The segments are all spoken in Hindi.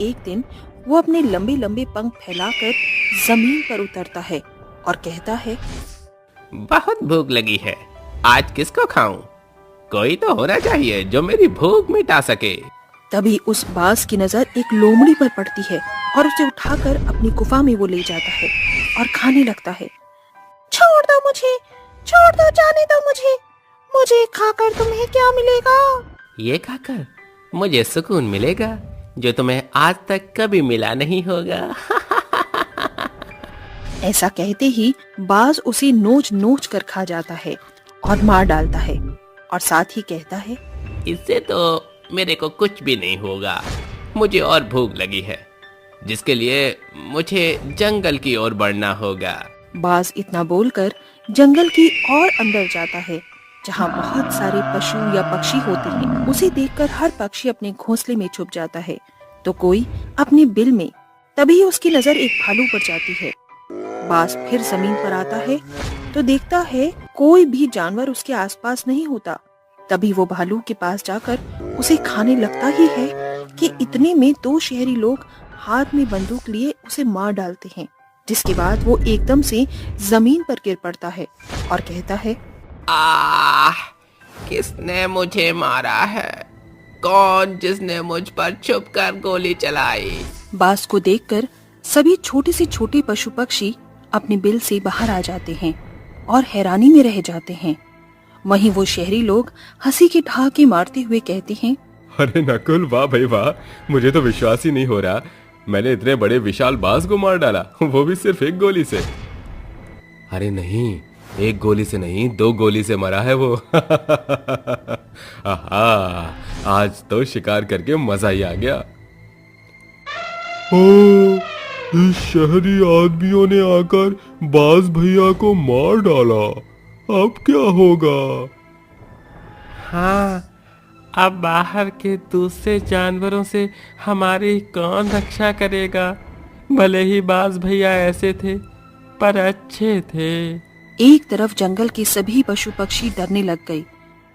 एक दिन वो अपने लंबे लंबे पंख फैलाकर जमीन पर उतरता है और कहता है, बहुत भूख लगी है, आज किसको खाऊं? कोई तो होना चाहिए जो मेरी भूख मिटा सके। तभी उस बाज की नजर एक लोमड़ी पर पड़ती है और उसे उठाकर अपनी गुफा में वो ले जाता है और खाने लगता है। छोड़ दो मुझे, छोड़ दो, जाने दो मुझे, मुझे खाकर तुम्हें क्या मिलेगा? ये खाकर मुझे सुकून मिलेगा जो तुम्हें आज तक कभी मिला नहीं होगा। ऐसा कहते ही बाज उसे नोच नोच कर खा जाता है और मार डालता है और साथ ही कहता है, इससे तो मेरे को कुछ भी नहीं होगा, मुझे और भूख लगी है, जिसके लिए मुझे जंगल की ओर बढ़ना होगा। बाज इतना बोलकर जंगल की और अंदर जाता है जहाँ बहुत सारे पशु या पक्षी होते हैं। उसे देखकर हर पक्षी अपने घोंसले में छुप जाता है तो कोई अपने बिल में। तभी उसकी नजर एक भालू पर जाती है। बाज फिर जमीन पर आता है तो देखता है कोई भी जानवर उसके आसपास नहीं होता। तभी वो भालू के पास जाकर उसे खाने लगता ही है कि इतने में दो शहरी लोग हाथ में बंदूक लिए उसे मार डालते हैं, जिसके बाद वो एकदम से जमीन पर गिर पड़ता है और कहता है, आह, किसने मुझे मारा है? कौन जिसने मुझ पर छुपकर गोली चलाई? बाज को देखकर सभी छोटे से छोटे पशु पक्षी अपने बिल से बाहर आ जाते हैं और हैरानी में रह जाते हैं। वहीं वो शहरी लोग हंसी के ठहाके मारते हुए कहते हैं, अरे नकुल, वाह भाई वाह, मुझे तो विश्वास ही नहीं हो रहा, मैंने इतने बड़े विशाल बाज को मार डाला, वो भी सिर्फ एक गोली से। अरे नहीं, एक गोली से नहीं, दो गोली से मरा है वो। आहा, आज तो शिकार करके मजा ही आ गया। ओ, इस शहरी आदमियों ने आकर बाज भैया को मार डाला, अब क्या होगा? हाँ, अब बाहर के दूसरे जानवरों से हमारी कौन रक्षा करेगा? भले ही बाज भैया ऐसे थे पर अच्छे थे। एक तरफ जंगल के सभी पशु पक्षी डरने लग गए,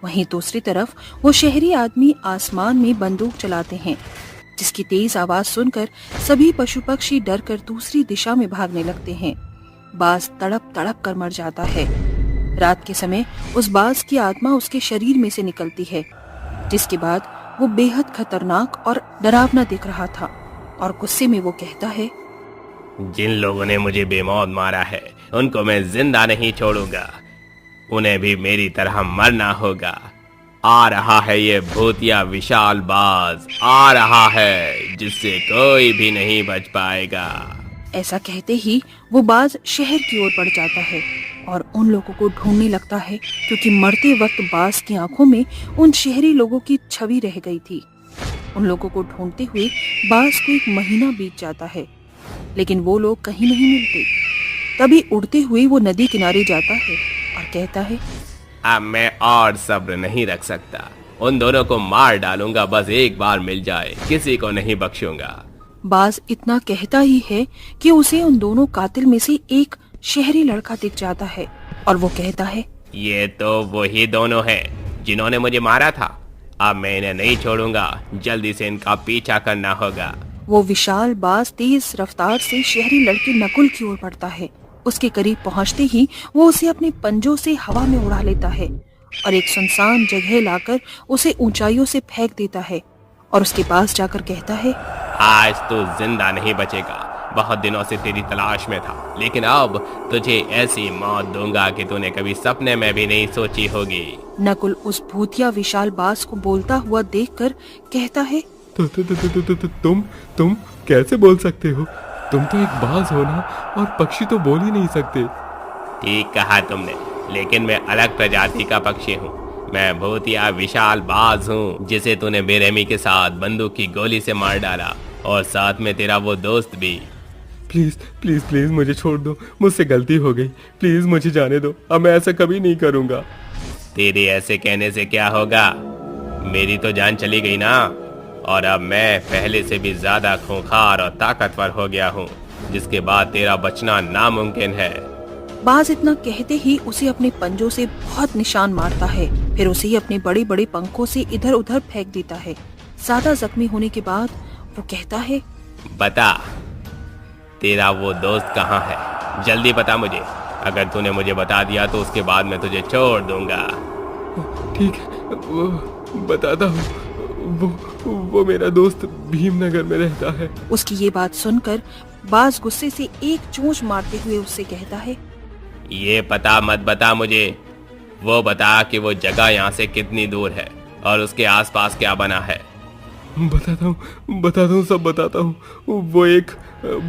वहीं दूसरी तरफ वो शहरी आदमी आसमान में बंदूक चलाते हैं, जिसकी तेज आवाज सुनकर सभी पशु पक्षी डरकर दूसरी दिशा में भागने लगते हैं। बाज तड़प तड़प कर मर जाता है। रात के समय उस बाज की आत्मा उसके शरीर में से निकलती है, जिसके बाद वो बेहद खतरनाक और डरावना दिख रहा था और गुस्से में वो कहता है, जिन लोगों ने मुझे बेमौत मारा है उनको मैं जिंदा नहीं छोड़ूंगा, उन्हें भी मेरी तरह मरना होगा। आ रहा है ये भूतिया विशाल बाज, आ रहा है जिससे कोई भी नहीं बच पाएगा। ऐसा कहते ही वो बाज शहर की ओर बढ़ जाता है और उन लोगों को ढूंढने लगता है, क्योंकि मरते वक्त बाज की आंखों में उन शहरी लोगों की छवि रह गई थी। उन लोगों को ढूंढते हुए बाज को एक महीना बीत जाता है, लेकिन वो लोग कहीं नहीं मिलते। तभी उड़ते हुए वो नदी किनारे जाता है और कहता है, अब मैं और सब्र नहीं रख सकता, उन दोनों को मार डालूंगा, बस एक बार मिल जाए, किसी को नहीं बख्शूंगा। बाज इतना कहता ही है कि उसे उन दोनों कातिल में से एक शहरी लड़का दिख जाता है और वो कहता है, ये तो वही दोनों हैं जिन्होंने मुझे मारा था, अब मैं इन्हें नहीं छोड़ूंगा, जल्दी से इनका पीछा करना होगा। वो विशाल बाज तेज रफ्तार से शहरी लड़के नकुल की ओर बढ़ता है। उसके करीब पहुंचते ही वो उसे अपने पंजों से हवा में उड़ा लेता है और एक सुनसान जगह लाकर उसे ऊंचाइयों से फेंक देता है और उसके पास जाकर कहता है, आज तो जिंदा नहीं बचेगा, बहुत दिनों से तेरी तलाश में था, लेकिन अब तुझे ऐसी मौत दूंगा कि तूने कभी सपने में भी नहीं सोची होगी। नकुल उस भूतिया विशाल बाज को बोलता हुआ देखकर कहता है, तुम कैसे बोल सकते हो? तुम तो एक बाज हो ना, और पक्षी तो बोल ही नहीं सकते। ठीक कहा तुमने, लेकिन मैं अलग प्रजाति का पक्षी हूँ। मैं भूतिया विशाल बाज हूँ जिसे तूने बेरहमी के साथ बंदूक की गोली से मार डाला, और साथ में तेरा वो दोस्त भी। प्लीज प्लीज प्लीज मुझे छोड़ दो, मुझसे गलती हो गई, प्लीज मुझे जाने दो, अब मैं ऐसा कभी नहीं करूँगा। तेरे ऐसे कहने से क्या होगा, मेरी तो जान चली गई ना, और अब मैं पहले से भी ज्यादा खूंखार और ताकतवर हो गया हूँ, जिसके बाद तेरा बचना नामुमकिन है। बाज इतना कहते ही उसे अपने पंजों से बहुत निशान मारता है, फिर उसे अपने बड़े बड़े पंखों से इधर उधर फेंक देता है। ज्यादा जख्मी होने के बाद वो कहता है, बता, तेरा वो दोस्त कहाँ है? जल्दी बता मुझे। अगर तूने मुझे बता दिया तो उसके बाद मैं तुझे छोड़ दूंगा। ठीक है, वो बताता हूँ। वो मेरा दोस्त भीमनगर में रहता है। उसकी ये बात सुनकर बाज गुस्से से एक चोंच मारते हुए उससे कहता है, ये पता मत बता मुझे, वो बता कि वो जगह यहाँ से कितनी दूर है और उसके आसपास क्या बना है। बताता हूँ, सब बताता हूँ। वो एक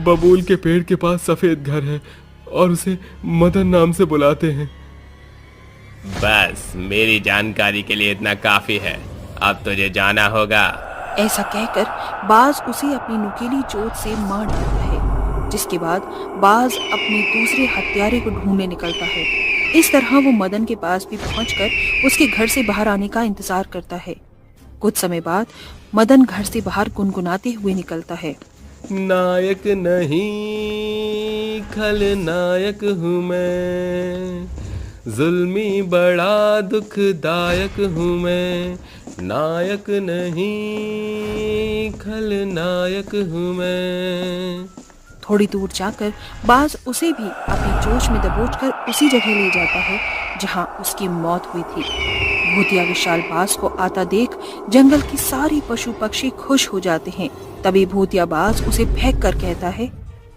बबूल के पेड़ के पास सफेद घर है और उसे मदन नाम से बुलाते हैं। बस मेरी जानकारी के लिए इतना काफी है, अब तुझे जाना होगा। ऐसा कहकर बाज उसे अपनी नुकीली चोट से मार डालता है, जिसके बाद बाज अपने दूसरे हत्यारे को ढूंढने निकलता है। इस तरह वो मदन के पास भी पहुंचकर उसके घर से बाहर आने का इंतजार करता है। कुछ समय बाद मदन घर से बाहर गुनगुनाते हुए निकलता है, नायक नहीं खलनायक हूँ मैं, जुल्मी बड़ा दुखदायक हूँ मैं, नायक नहीं खलनायक हूँ मैं। थोड़ी दूर जाकर बाज उसे भी अपनी चोंच में दबोचकर उसी जगह ले जाता है जहां उसकी मौत हुई थी। भूतिया विशाल बाज को आता देख जंगल की सारी पशु पक्षी खुश हो जाते हैं। तभी भूतिया बाज उसे फेंक कर कहता है,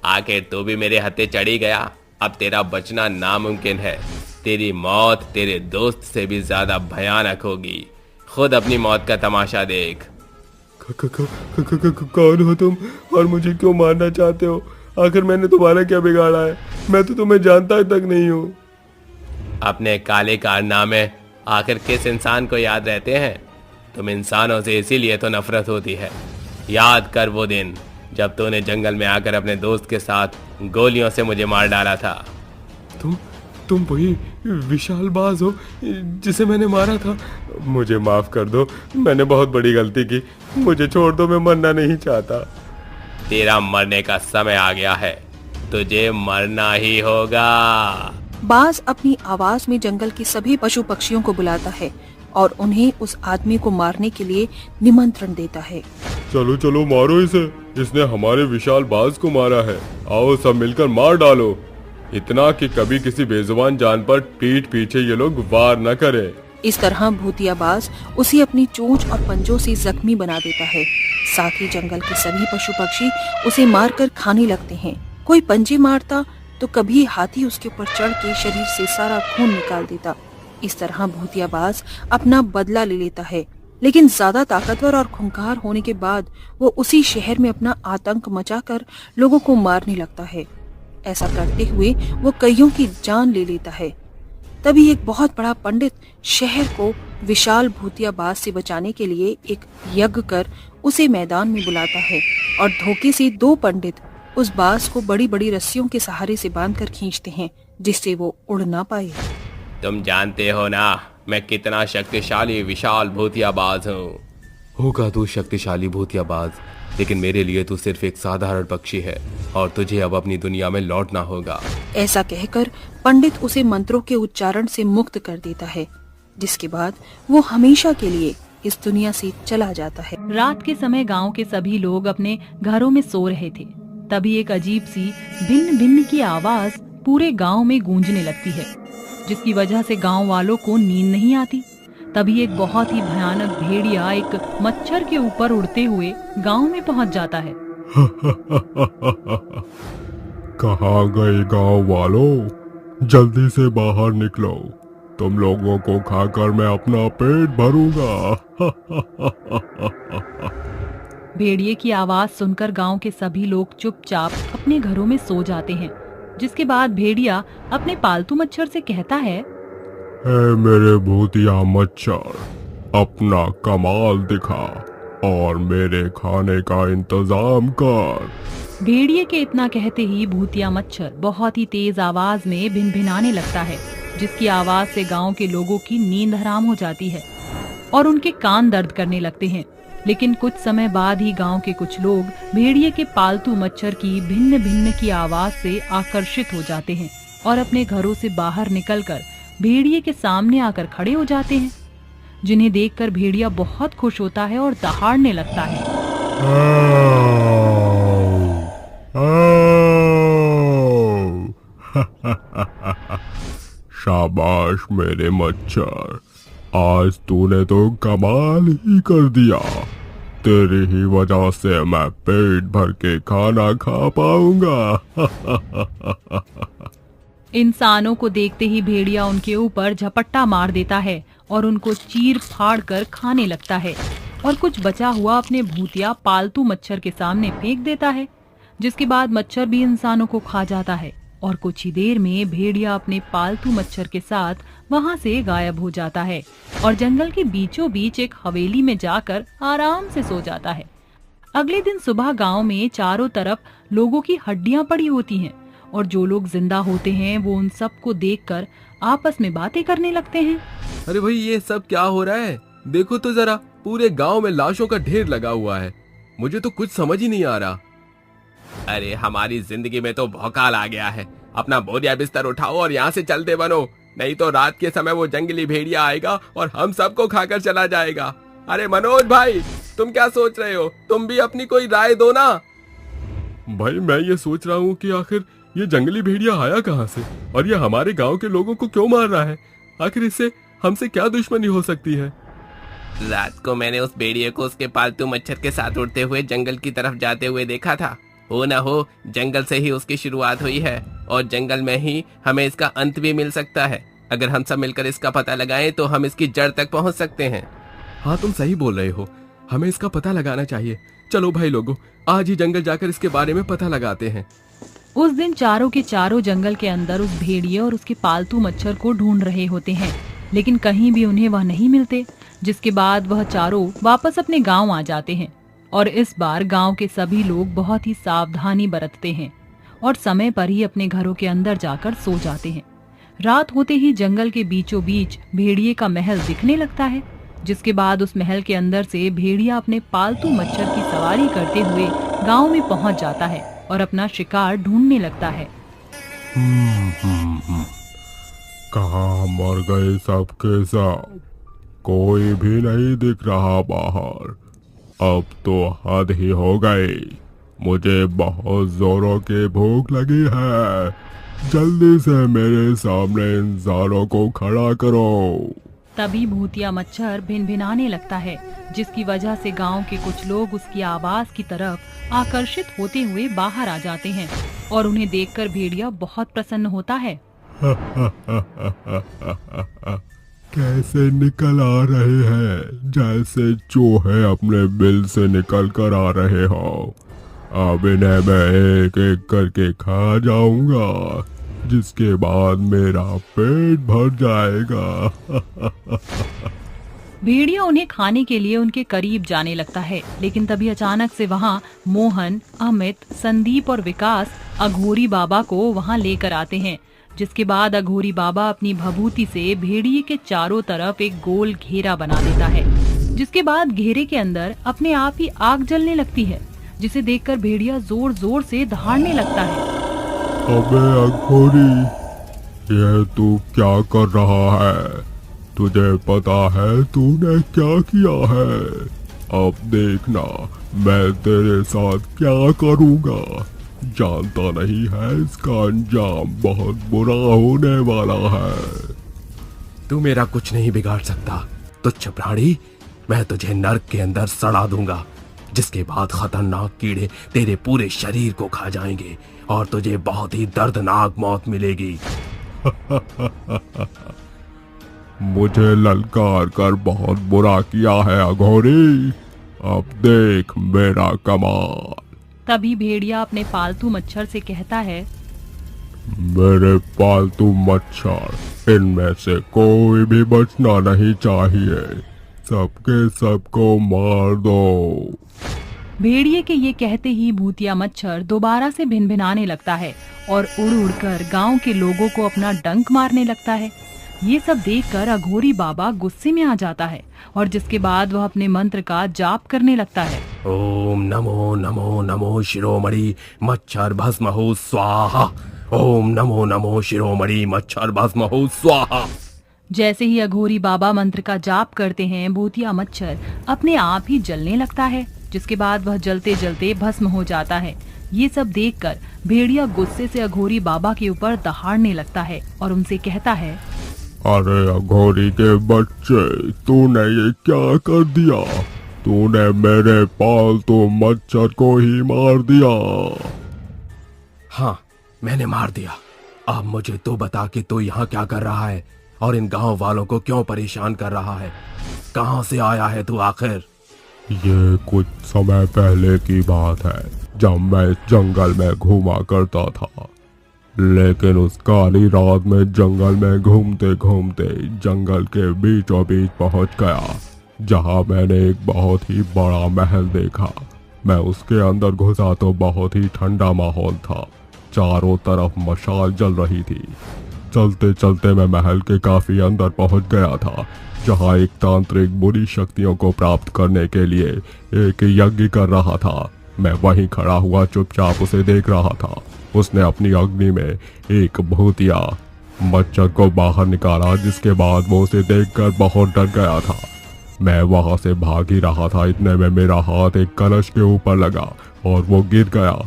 आखिर तू भी मेरे हत्थे चढ़ी गया, अब तेरा बचना नामुमकिन है। तेरी मौत तेरे दोस्त से भी ज्यादा भयानक होगी। खुद अपनी मौत का तमाशा देख। कौन हो तुम और मुझे क्यों मारना चाहते हो? आखिर मैंने तुम्हारा क्या बिगाड़ा है? मैं तो तुम्हें जानता तक नहीं हूँ। अपने काले कारनामे आखिर किस इंसान को याद रहते हैं? तुम इंसानों से इसीलिए तो नफरत होती है। याद कर वो दिन जब तूने जंगल में आकर अपने दोस्त के साथ गोलियों से मुझे मार डाला था। तुम वही विशाल बाज हो जिसे मैंने मारा था? मुझे माफ कर दो, मैंने बहुत बड़ी गलती की। मुझे छोड़ दो, मैं मरना नहीं चाहता। तेरा मरने का समय आ गया है, तुझे मरना ही होगा। बाज अपनी आवाज में जंगल के सभी पशु पक्षियों को बुलाता है और उन्हें उस आदमी को मारने के लिए निमंत्रण देता है। चलो चलो मारो इसे, इसने हमारे विशाल बाज को मारा है। आओ सब मिलकर मार डालो, इतना कि कभी किसी बेजुबान जान पर पीठ पीछे ये लोग वार न करें। इस तरह भूतिया बाज उसे अपनी चोंच और पंजों से जख्मी बना देता है। साथ ही जंगल के सभी पशु पक्षी उसे मारकर खाने लगते हैं। कोई पंजे मारता तो कभी हाथी उसके ऊपर चढ़ के शरीर से सारा खून निकाल देता। इस तरह भूतिया बाज अपना बदला ले लेता है, लेकिन ज्यादा ताकतवर और खूंखार होने के बाद वो उसी शहर में अपना आतंक मचाकर लोगों को मारने लगता है। ऐसा करते हुए वो कईयों की जान ले लेता है। तभी एक बहुत बड़ा पंडित शहर को विशाल भूतिया बाज से बचाने के लिए एक यज्ञ कर उसे मैदान में बुलाता है और धोखे से दो पंडित उस बाज को बड़ी बड़ी रस्सियों के सहारे से बांधकर खींचते हैं, जिससे वो उड़ ना पाए। तुम जानते हो ना मैं कितना शक्तिशाली विशाल भूतिया बाज हूँ। होगा तू शक्तिशाली भूतिया बाज, लेकिन मेरे लिए तू सिर्फ एक साधारण पक्षी है और तुझे अब अपनी दुनिया में लौटना होगा। ऐसा कहकर पंडित उसे मंत्रों के उच्चारण से मुक्त कर देता है, जिसके बाद वो हमेशा के लिए इस दुनिया से चला जाता है। रात के समय गांव के सभी लोग अपने घरों में सो रहे थे। तभी एक अजीब सी भिन्न भिन्न की आवाज पूरे गांव में गूंजने लगती है, जिसकी वजह से गांव वालों को नींद नहीं आती। तभी एक बहुत ही भयानक भेड़िया एक मच्छर के ऊपर उड़ते हुए गांव में पहुंच जाता है। कहाँ गए गांव वालों? जल्दी से बाहर निकलो, तुम लोगों को खाकर मैं अपना पेट भरूंगा। भेड़िए की आवाज सुनकर गांव के सभी लोग चुपचाप अपने घरों में सो जाते हैं। जिसके बाद भेड़िया अपने पालतू मच्छर से कहता है, ए मेरे भूतिया मच्छर, अपना कमाल दिखा और मेरे खाने का इंतजाम कर। भेड़िए के इतना कहते ही भूतिया मच्छर बहुत ही तेज आवाज में भिनभिनाने लगता है, जिसकी आवाज से गांव के लोगों की नींद हराम हो जाती है और उनके कान दर्द करने लगते हैं। लेकिन कुछ समय बाद ही गांव के कुछ लोग भेड़िए के पालतू मच्छर की भिन्न भिन्न की आवाज से आकर्षित हो जाते हैं और अपने घरों से बाहर निकलकर भेड़िए के सामने आकर खड़े हो जाते हैं, जिन्हें देखकर भेड़िया बहुत खुश होता है और दहाड़ने लगता है। शाबाश मेरे मच्छर, आज तूने तो कमाल ही कर दिया। तेरी ही वजह से मैं पेट भर के खाना खा पाऊंगा। इंसानों को देखते ही भेड़िया उनके ऊपर झपट्टा मार देता है और उनको चीर फाड़ कर खाने लगता है और कुछ बचा हुआ अपने भूतिया पालतू मच्छर के सामने फेंक देता है, जिसके बाद मच्छर भी इंसानों को खा जाता है और कुछ ही देर में भेड़िया अपने पालतू मच्छर के साथ वहां से गायब हो जाता है और जंगल के बीचों बीच एक हवेली में जाकर आराम से सो जाता है। अगले दिन सुबह गांव में चारों तरफ लोगों की हड्डियां पड़ी होती हैं और जो लोग जिंदा होते हैं वो उन सब को देखकर आपस में बातें करने लगते हैं। अरे भाई, ये सब क्या हो रहा है? देखो तो जरा, पूरे गांव में लाशों का ढेर लगा हुआ है। मुझे तो कुछ समझ ही नहीं आ रहा। अरे हमारी जिंदगी में तो भौकाल आ गया है। अपना बोरिया बिस्तर उठाओ और यहाँ से चलते बनो, नहीं तो रात के समय वो जंगली भेड़िया आएगा और हम सबको खाकर चला जाएगा। अरे मनोज भाई, तुम क्या सोच रहे हो? तुम भी अपनी कोई राय दो ना। भाई, मैं ये सोच रहा हूँ कि आखिर ये जंगली भेड़िया आया कहाँ से और ये हमारे गांव के लोगों को क्यों मार रहा है? आखिर इससे हमसे क्या दुश्मनी हो सकती है? रात को मैंने उस भेड़िए को उसके पालतू मच्छर के साथ उड़ते हुए जंगल की तरफ जाते हुए देखा था। हो ना हो जंगल से ही उसकी शुरुआत हुई है और जंगल में ही हमें इसका अंत भी मिल सकता है। अगर हम सब मिलकर इसका पता लगाएं तो हम इसकी जड़ तक पहुंच सकते हैं। हाँ, तुम सही बोल रहे हो, हमें इसका पता लगाना चाहिए। चलो भाई लोगों, आज ही जंगल जाकर इसके बारे में पता लगाते हैं। उस दिन चारों के चारों जंगल के अंदर उस भेड़िए और उसके पालतू मच्छर को ढूंढ रहे होते हैं, लेकिन कहीं भी उन्हें वह नहीं मिलते, जिसके बाद वह चारों वापस अपने गांव आ जाते हैं और इस बार गांव के सभी लोग बहुत ही सावधानी बरतते हैं और समय पर ही अपने घरों के अंदर जाकर सो जाते हैं। रात होते ही जंगल के बीचों बीच भेड़िए का महल दिखने लगता है, जिसके बाद उस महल के अंदर से भेड़िया अपने पालतू मच्छर की सवारी करते हुए गांव में पहुंच जाता है और अपना शिकार ढूंढने लगता है। कहाँ मर गए सबके सब? कोई भी नहीं दिख रहा बाहर। अब तो हद ही हो गई। मुझे बहुत जोरों की भूख लगी है। जल्दी से मेरे सामने इंसानों को खड़ा करो। तभी भूतिया मच्छर भिनभिनाने लगता है, जिसकी वजह से गांव के कुछ लोग उसकी आवाज की तरफ आकर्षित होते हुए बाहर आ जाते हैं और उन्हें देखकर भेड़िया बहुत प्रसन्न होता है। कैसे निकल आ रहे हैं, जैसे चूहे अपने बिल से निकल कर आ रहे हो। अब इन्हें मैं एक एक करके खा जाऊंगा, जिसके बाद मेरा पेट भर जाएगा। भेड़िया उन्हें खाने के लिए उनके करीब जाने लगता है, लेकिन तभी अचानक से वहाँ मोहन, अमित, संदीप और विकास अघोरी बाबा को वहाँ लेकर आते हैं, जिसके बाद अघोरी बाबा अपनी भभूति से भेड़िए के चारों तरफ एक गोल घेरा बना देता है, जिसके बाद घेरे के अंदर अपने आप ही आग जलने लगती है, जिसे देखकर भेड़िया जोर जोर से दहाड़ने लगता है। अबे अघोरी, ये तू क्या कर रहा है? तुझे पता है तूने क्या किया है? अब देखना मैं तेरे साथ क्या करूँगा। जानता नहीं है इसका अंजाम बहुत बुरा होने वाला है। तू मेरा कुछ नहीं बिगाड़ सकता तुच्छ प्राणी। मैं तुझे नर्क के अंदर सड़ा दूंगा, जिसके बाद खतरनाक कीड़े तेरे पूरे शरीर को खा जाएंगे और तुझे बहुत ही दर्दनाक मौत मिलेगी। मुझे ललकार कर बहुत बुरा किया है अघोरी, अब देख मेरा कमाल। तभी भेड़िया अपने पालतू मच्छर से कहता है, मेरे पालतू मच्छर, इनमें से कोई भी बचना नहीं चाहिए। सबके सबको मार दो। भेड़िए के ये कहते ही भूतिया मच्छर दोबारा से भिनभिनाने लगता है और उड़ उड़कर गांव के लोगों को अपना डंक मारने लगता है। ये सब देखकर अघोरी बाबा गुस्से में आ जाता है और जिसके बाद वह अपने मंत्र का जाप करने लगता है। ओम नमो नमो नमो शिरोमणि मच्छर भस्महु स्वाहा। ओम नमो नमो शिरोमणि मच्छर भस्महु स्वाहा। जैसे ही अघोरी बाबा मंत्र का जाप करते हैं, भूतिया मच्छर अपने आप ही जलने लगता है, जिसके बाद वह जलते जलते भस्म हो जाता है। ये सब देखकर भेड़िया गुस्से से अघोरी बाबा के ऊपर दहाड़ने लगता है और उनसे कहता है, अरे अघोरी के बच्चे, तूने ये क्या कर दिया? तूने मेरे पालतू मच्छर को ही मार दिया। हाँ, मैंने मार दिया। अब मुझे तू बता कि तू यहाँ क्या कर रहा है और इन गांव वालों को क्यों परेशान कर रहा है? कहाँ से आया है तू आखिर? ये कुछ समय पहले की बात है, जब मैं इस जंगल में घूमा करता था। लेकिन उस काली रात में जंगल में घूमते घूमते जंगल के बीचों बीच पहुंच गया, जहां मैंने एक बहुत ही बड़ा महल देखा। मैं उसके अंदर घुसा तो बहुत ही ठंडा माहौल था। चारों तरफ मशाल जल रही थी। चलते चलते मैं महल के काफी अंदर पहुंच गया था, जहां एक तांत्रिक बुरी शक्तियों को प्राप्त करने के लिए एक यज्ञ कर रहा था। मैं वहीं खड़ा हुआ चुपचाप उसे देख रहा था। उसने अपनी अग्नि में एक भूतिया मच्छर को बाहर निकाला, जिसके बाद वो उसे देखकर बहुत डर गया था। मैं वहां से भाग ही रहा था, इतने में मेरा हाथ एक कलश के ऊपर लगा और वो गिर गया,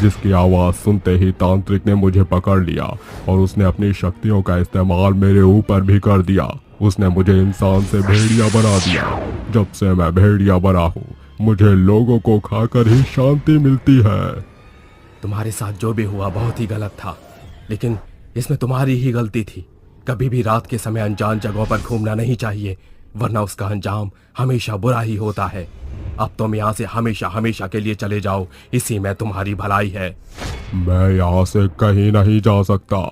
जिसकी आवाज सुनते ही तांत्रिक ने मुझे पकड़ लिया और उसने अपनी शक्तियों का इस्तेमाल मेरे ऊपर भी कर दिया। उसने मुझे इंसान से भेड़िया बना दिया। जब से मैं भेड़िया बना हूँ, मुझे लोगों को खाकर ही शांति मिलती है। तुम्हारे साथ जो भी हुआ बहुत ही गलत था, लेकिन इसमें तुम्हारी ही गलती थी। कभी भी रात के समय अनजान जगहों पर घूमना नहीं चाहिए, वरना उसका अंजाम हमेशा बुरा ही होता है। अब तुम यहाँ से हमेशा हमेशा के लिए चले जाओ, इसी में तुम्हारी भलाई है। मैं यहाँ से कहीं नहीं जा सकता।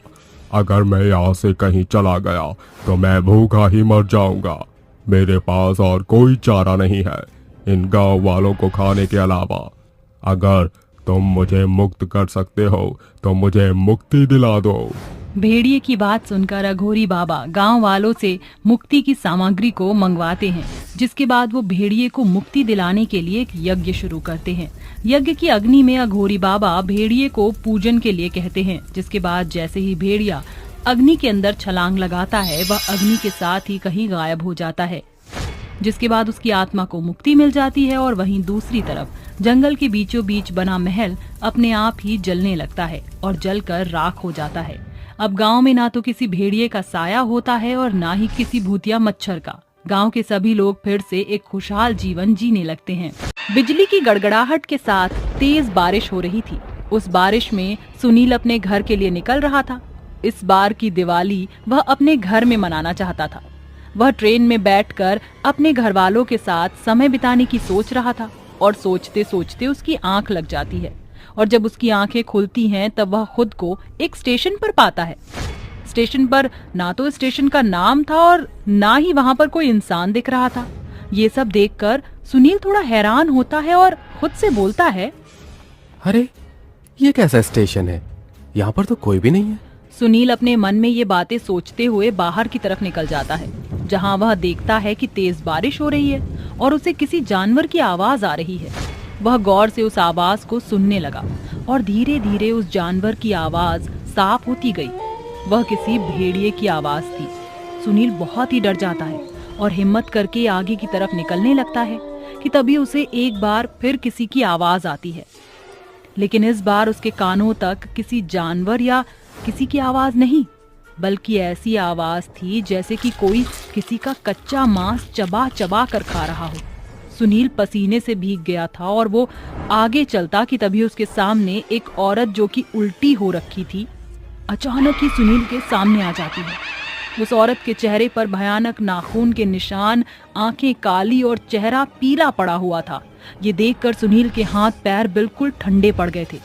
अगर मैं यहाँ से कहीं चला गया तो मैं भूखा ही मर जाऊंगा। मेरे पास और कोई चारा नहीं है इन गांव वालों को खाने के अलावा। अगर तुम मुझे मुक्त कर सकते हो तो मुझे मुक्ति दिला दो। भेड़िए की बात सुनकर अघोरी बाबा गांव वालों से मुक्ति की सामग्री को मंगवाते हैं, जिसके बाद वो भेड़िए को मुक्ति दिलाने के लिए एक यज्ञ शुरू करते हैं। यज्ञ की अग्नि में अघोरी बाबा भेड़िए को पूजन के लिए कहते हैं, जिसके बाद जैसे ही भेड़िया अग्नि के अंदर छलांग लगाता है, वह अग्नि के साथ ही कहीं गायब हो जाता है, जिसके बाद उसकी आत्मा को मुक्ति मिल जाती है। और वहीं दूसरी तरफ जंगल के बीचों बीच बना महल अपने आप ही जलने लगता है और जलकर राख हो जाता है। अब गांव में ना तो किसी भेड़िए का साया होता है और ना ही किसी भूतिया मच्छर का। गांव के सभी लोग फिर से एक खुशहाल जीवन जीने लगते हैं। बिजली की गड़गड़ाहट के साथ तेज बारिश हो रही थी। उस बारिश में सुनील अपने घर के लिए निकल रहा था। इस बार की दिवाली वह अपने घर में मनाना चाहता था। वह ट्रेन में बैठकर अपने घर वालों के साथ समय बिताने की सोच रहा था और सोचते सोचते उसकी आंख लग जाती है। और जब उसकी आंखें खुलती हैं तब वह खुद को एक स्टेशन पर पाता है। स्टेशन पर ना तो स्टेशन का नाम था और ना ही वहां पर कोई इंसान दिख रहा था। ये सब देखकर सुनील थोड़ा हैरान होता है और खुद से बोलता है, अरे ये कैसा स्टेशन है? यहाँ पर तो कोई भी नहीं है। सुनील अपने मन में ये बातें सोचते हुए बाहर की तरफ निकल जाता है, जहां वह देखता है कि तेज बारिश हो रही है और उसे किसी जानवर की आवाज आ रही है। वह गौर से उस आवाज को सुनने लगा और धीरे धीरे उस जानवर की आवाज साफ होती गई। वह किसी भेड़िए की आवाज थी। सुनील बहुत ही डर जाता है और हिम्मत करके आगे की तरफ निकलने लगता है कि तभी उसे एक बार फिर किसी की आवाज आती है, लेकिन इस बार उसके कानों तक किसी जानवर या किसी की आवाज नहीं, बल्कि ऐसी आवाज थी जैसे कि कोई किसी का कच्चा मांस चबा चबा कर खा रहा हो। सुनील पसीने से भीग गया था और वो आगे चलता कि तभी उसके सामने एक औरत जो कि उल्टी हो रखी थी, अचानक ही सुनील के सामने आ जाती है। उस औरत के चेहरे पर भयानक नाखून के निशान, आंखें काली और चेहरा पीला पड़ा हुआ था। ये देखकर सुनील के हाथ पैर बिल्कुल ठंडे पड़ गए थे।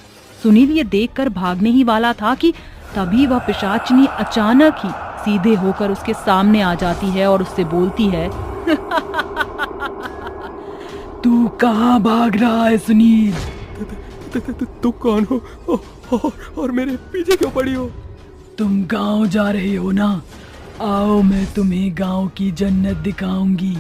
सुनील ये देखकर भागने ही वाला था कि तभी वह पिशाचिनी अचानक ही सीधे होकर उसके सामने आ जाती है और उससे बोलती है, तू कहाँ भाग रहा है सुनील? तुम कौन हो और मेरे पीछे क्यों पड़ी हो? तुम गांव जा रहे हो ना? आओ मैं तुम्हें गांव की जन्नत दिखाऊंगी।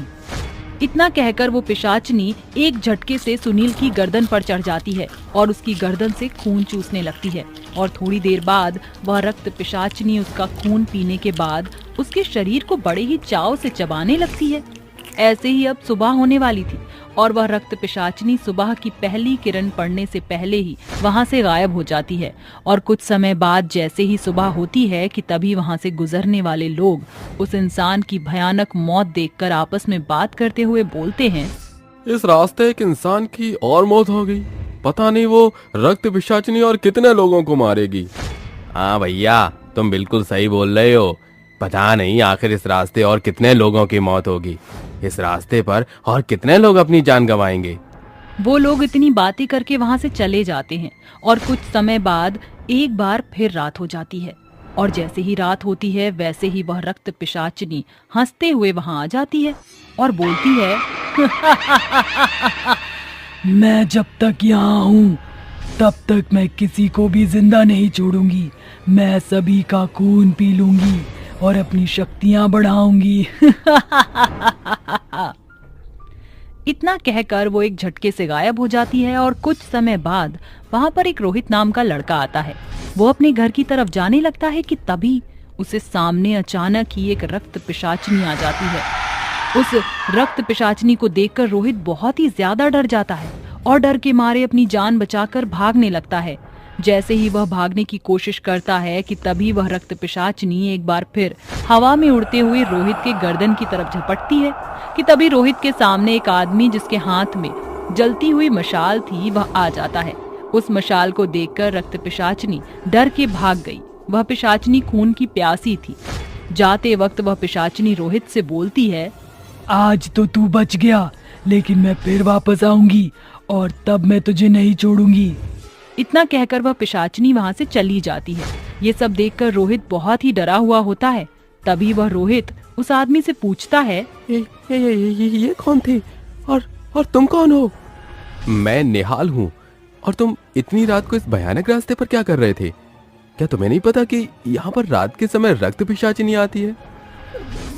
इतना कहकर वो पिशाचनी एक झटके से सुनील की गर्दन पर चढ़ जाती है और उसकी गर्दन से खून चूसने लगती है। और थोड़ी देर बाद वह रक्त पिशाचनी उसका खून पीने के बाद उसके शरीर को बड़े ही चाव से चबाने लगती है। ऐसे ही अब सुबह होने वाली थी और वह रक्त पिशाचिनी सुबह की पहली किरण पड़ने से पहले ही वहां से गायब हो जाती है। और कुछ समय बाद जैसे ही सुबह होती है कि तभी वहां से गुजरने वाले लोग उस इंसान की भयानक मौत देखकर आपस में बात करते हुए बोलते हैं, इस रास्ते एक इंसान की और मौत हो गई। पता नहीं वो रक्त पिशाचिनी और कितने लोगों को मारेगी। हाँ भैया, तुम बिल्कुल सही बोल रहे हो। पता नहीं आखिर इस रास्ते और कितने लोगों की मौत होगी। इस रास्ते पर और कितने लोग अपनी जान गंवाएंगे। वो लोग इतनी बातें करके वहां से चले जाते हैं और कुछ समय बाद एक बार फिर रात हो जाती है। और जैसे ही रात होती है वैसे ही वह रक्त पिशाचिनी हंसते हुए वहां आ जाती है और बोलती है, मैं जब तक यहाँ हूँ तब तक मैं किसी को भी जिंदा नहीं छोड़ूंगी। मैं सभी का खून पी लूंगी और अपनी शक्तियां बढ़ाऊंगी। इतना कहकर वो एक झटके से गायब हो जाती है और कुछ समय बाद वहां पर एक रोहित नाम का लड़का आता है। वो अपने घर की तरफ जाने लगता है कि तभी उसे सामने अचानक ही एक रक्त पिशाचिनी आ जाती है। उस रक्त पिशाचिनी को देखकर रोहित बहुत ही ज्यादा डर जाता है और डर के मारे अपनी जान बचाकर भागने लगता है। जैसे ही वह भागने की कोशिश करता है कि तभी वह रक्त पिशाचिनी एक बार फिर हवा में उड़ते हुए रोहित के गर्दन की तरफ झपटती है कि तभी रोहित के सामने एक आदमी जिसके हाथ में जलती हुई मशाल थी वह आ जाता है। उस मशाल को देखकर रक्त पिशाचिनी डर के भाग गई। वह पिशाचिनी खून की प्यासी थी। जाते वक्त वह पिशाचिनी रोहित से बोलती है, आज तो तू बच गया, लेकिन मैं फिर वापस आऊंगी और तब मैं तुझे नहीं छोड़ूंगी। इतना कहकर वह पिशाचिनी वहां से चली जाती है। ये सब देखकर रोहित बहुत ही डरा हुआ होता है। तभी वह रोहित उस आदमी से पूछता है, ये कौन थे और तुम कौन हो? मैं निहाल हूँ। और तुम इतनी रात को इस भयानक रास्ते पर क्या कर रहे थे? क्या तुम्हें नहीं पता कि यहाँ पर रात के समय रक्त पिशाचिनी आती है?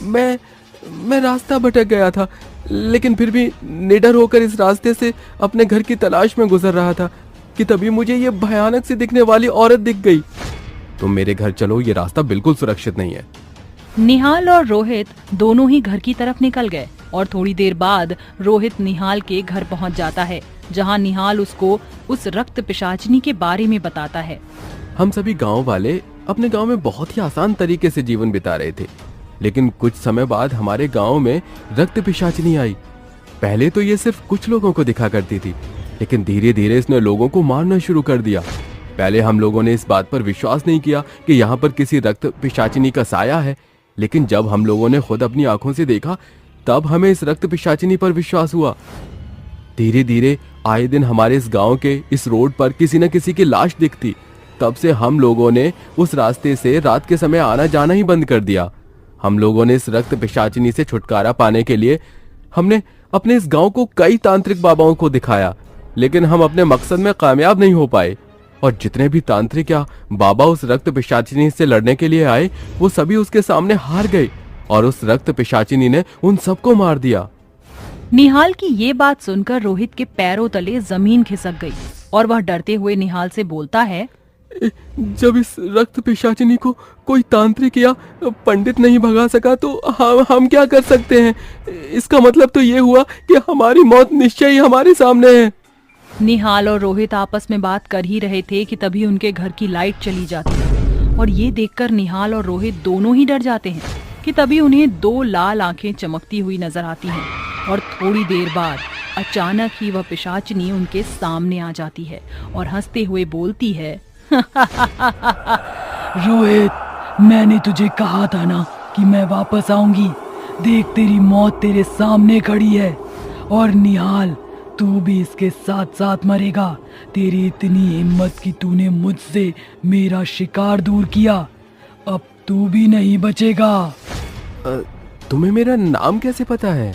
मैं रास्ता भटक गया था, लेकिन फिर भी निडर होकर इस रास्ते से अपने घर की तलाश में गुजर रहा था कि तभी मुझे ये भयानक सी दिखने वाली औरत दिख गई। तुम मेरे घर चलो, ये रास्ता बिल्कुल सुरक्षित नहीं है। निहाल और रोहित दोनों ही घर की तरफ निकल गए और थोड़ी देर बाद रोहित निहाल के घर पहुंच जाता है, जहां निहाल उसको उस रक्त पिशाचिनी के बारे में बताता है। हम सभी गांव वाले अपने गांव में बहुत ही आसान तरीके से जीवन बिता रहे थे, लेकिन कुछ समय बाद हमारे गांव में रक्त पिशाचिनी आई। पहले तो ये सिर्फ कुछ लोगों को दिखा करती थी, लेकिन धीरे धीरे इसने लोगों को मारना शुरू कर दिया। पहले हम लोगों ने इस बात पर विश्वास नहीं किया कि यहाँ पर किसी रक्त पिशाचिनी का साया है, लेकिन जब हम लोगों ने खुद अपनी आंखों से देखा तब हमें इस रक्त पिशाचिनी पर विश्वास हुआ। धीरे धीरे आए दिन हमारे इस गांव के इस रोड पर किसी न किसी की लाश दिखती। तब से हम लोगों ने उस रास्ते से रात के समय आना जाना ही बंद कर दिया। हम लोगों ने इस रक्त पिशाचिनी से छुटकारा पाने के लिए हमने अपने इस गांव को कई तांत्रिक बाबाओं को दिखाया, लेकिन हम अपने मकसद में कामयाब नहीं हो पाए। और जितने भी तांत्रिक या बाबा उस रक्त पिशाचिनी से लड़ने के लिए आए, वो सभी उसके सामने हार गए और उस रक्त पिशाचिनी ने उन सबको मार दिया। निहाल की ये बात सुनकर रोहित के पैरों तले जमीन खिसक गई और वह डरते हुए निहाल से बोलता है, जब इस रक्त पिशाचिनी को कोई तांत्रिक या पंडित नहीं भगा सका तो हम क्या कर सकते हैं? इसका मतलब तो ये हुआ कि हमारी मौत निश्चय ही हमारे सामने है। निहाल और रोहित आपस में बात कर ही रहे थे कि तभी उनके घर की लाइट चली जाती है और ये देखकर निहाल और रोहित दोनों ही डर जाते हैं कि तभी उन्हें दो लाल आंखें चमकती हुई नजर आती हैं और थोड़ी देर बाद अचानक ही वह पिशाचिनी उनके सामने आ जाती है और हंसते हुए बोलती है, रोहित, मैंने तुझे कहा था ना कि मैं वापस आऊंगी। देख, तेरी मौत तेरे सामने खड़ी है और निहाल, तू भी इसके साथ साथ मरेगा। तेरी इतनी हिम्मत कि तूने मुझसे मेरा शिकार दूर किया, अब तू भी नहीं बचेगा। तुम्हें मेरा नाम कैसे पता है?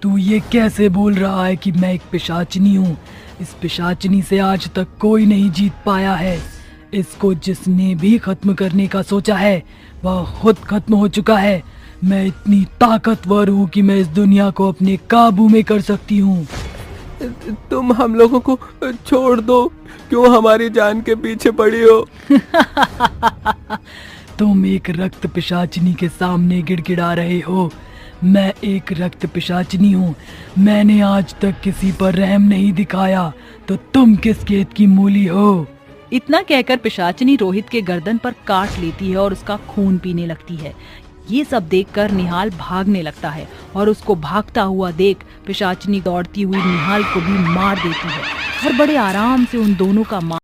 तू ये कैसे बोल रहा है कि मैं एक पिशाचिनी हूँ? इस पिशाचिनी से आज तक कोई नहीं जीत पाया है। इसको जिसने भी खत्म करने का सोचा है वह खुद खत्म हो चुका है। मैं इतनी ताकतवर हूँ कि मैं इस दुनिया को अपने काबू में कर सकती हूँ। तुम हम लोगों को छोड़ दो, क्यों हमारी जान के पीछे पड़ी हो? तुम एक रक्त पिशाचिनी के सामने गिड़गिड़ा रहे हो। मैं एक रक्त पिशाचिनी हूँ। मैंने आज तक किसी पर रहम नहीं दिखाया, तो तुम किस खेत की मूली हो? इतना कहकर पिशाचिनी रोहित के गर्दन पर काट लेती है और उसका खून पीने लगती है। ये सब देखकर निहाल भागने लगता है और उसको भागता हुआ देख पिशाचिनी दौड़ती हुई निहाल को भी मार देती है और बड़े आराम से उन दोनों का